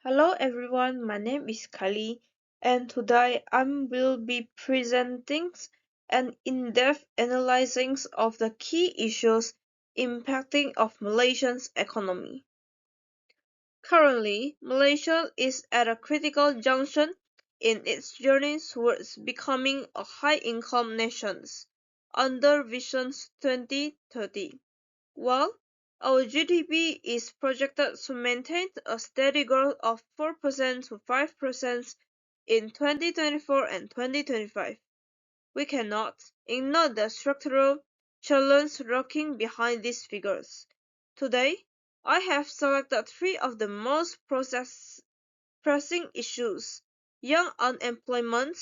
Hello everyone, my name is Kylie, and today I will be presenting an in-depth analysis of the key issues impacting of Malaysia's economy. Currently, Malaysia is at a critical junction in its journey towards becoming a high-income nation under Vision 2030. While our GDP is projected to maintain a steady growth of 4% to 5% in 2024 and 2025, we cannot ignore the structural challenge lurking behind these figures. Today, I have selected three of the most pressing issues: young unemployment,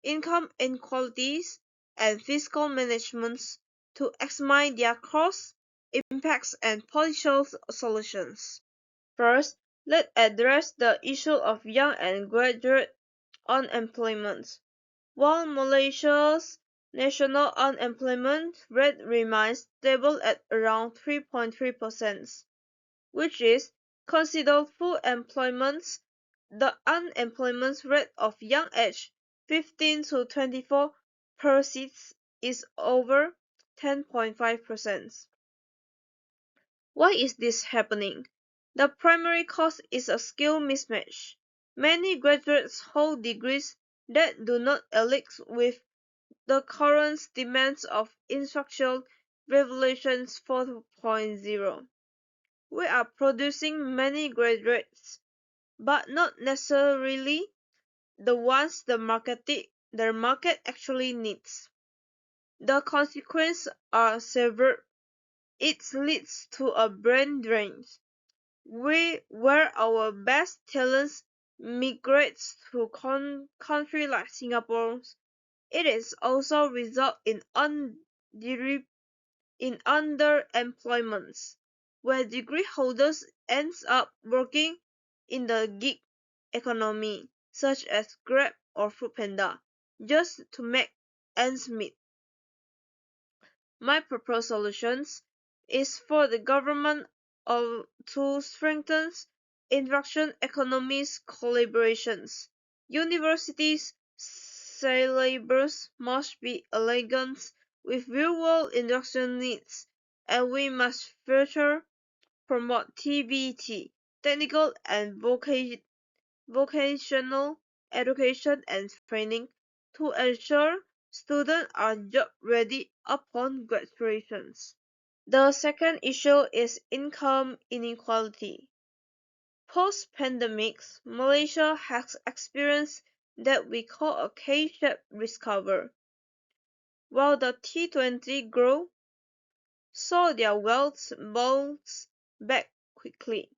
income inequalities, and fiscal management, to examine their cause, impacts, and potential solutions. First, let's address the issue of young and graduate unemployment. While Malaysia's national unemployment rate remains stable at around 3.3%, which is considered full employment, the unemployment rate of young aged 15 to 24 persists is over 10.5%. Why is this happening? The primary cause is a skill mismatch. Many graduates hold degrees that do not align with the current demands of Industrial Revolution 4.0. We are producing many graduates, but not necessarily the ones the market actually needs. The consequences are severe. It leads to a brain drain, where our best talents migrate to countries like Singapore. It is also result in underemployment, where degree holders ends up working in the gig economy, such as Grab or Foodpanda, just to make ends meet. My proposed solutions is for the government to strengthen interaction economies collaborations. Universities syllabus must be aligned with real-world industrial needs, and we must further promote TVT, technical and vocational education and training, to ensure students are job ready upon graduation. The second issue is income inequality. Post-pandemic, Malaysia has experienced that we call a K-shaped recovery. While the T20 grew, saw their wealth bounce back quickly.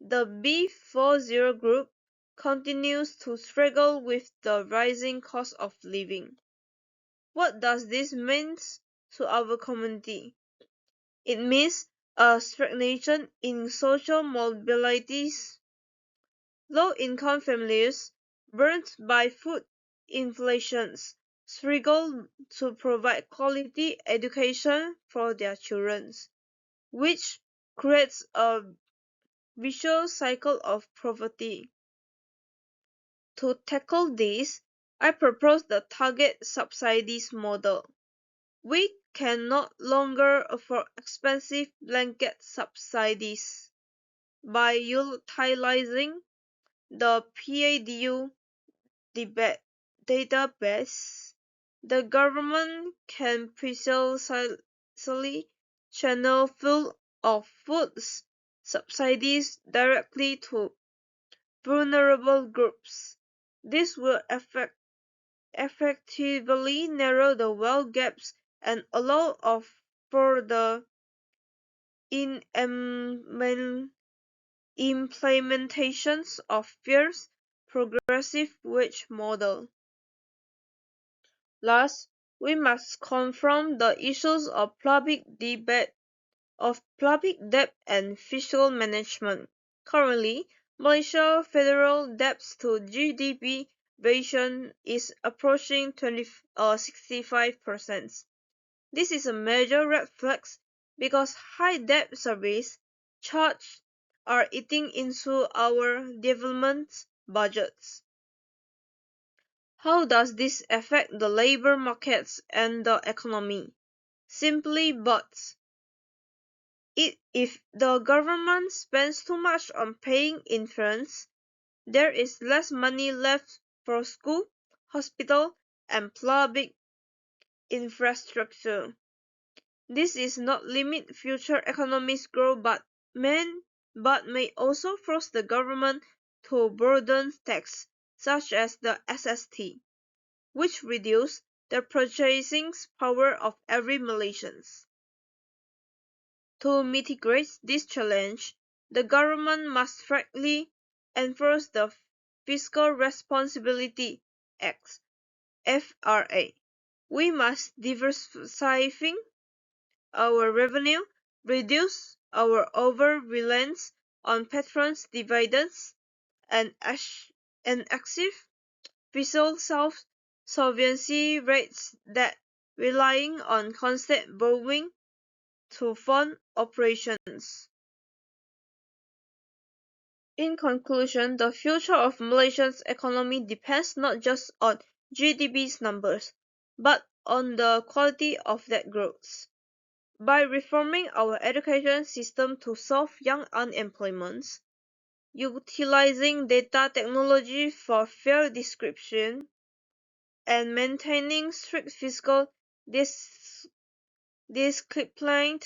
The B40 group continues to struggle with the rising cost of living. What does this mean to our community? It means a stagnation in social mobilities. Low-income families, burnt by food inflation, struggle to provide quality education for their children, which creates a vicious cycle of poverty. To tackle this, I propose the target subsidies model. We can no longer afford expensive blanket subsidies. By utilizing the PADU database, the government can precisely channel full of food subsidies directly to vulnerable groups. This will effectively narrow the wealth gaps and allow for the implementations of fierce progressive wage model. Last, we must confront the issues of public debt and fiscal management. Currently, Malaysia's federal debt to GDP ratio is approaching 65%. This is a major red flag because high debt service charge are eating into our development budgets. How does this affect the labor markets and the economy? Simply but, if the government spends too much on paying interns, there is less money left for school, hospital, and public infrastructure. This is not limit future economic growth but may also force the government to burden tax, such as the SST, which reduce the purchasing power of every Malaysian. To mitigate this challenge, the government must strictly enforce the Fiscal Responsibility Act (FRA). We must diversify our revenue, reduce our over-reliance on patrons' dividends, and achieve fiscal self-sufficiency rates that relying on constant borrowing to fund operations. In conclusion, the future of Malaysia's economy depends not just on GDP numbers, but on the quality of that growth. By reforming our education system to solve young unemployment, utilizing data technology for fair distribution, and maintaining strict fiscal discipline,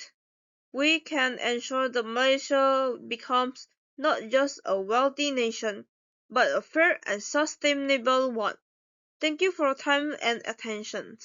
we can ensure that Malaysia becomes not just a wealthy nation, but a fair and sustainable one. Thank you for your time and attention.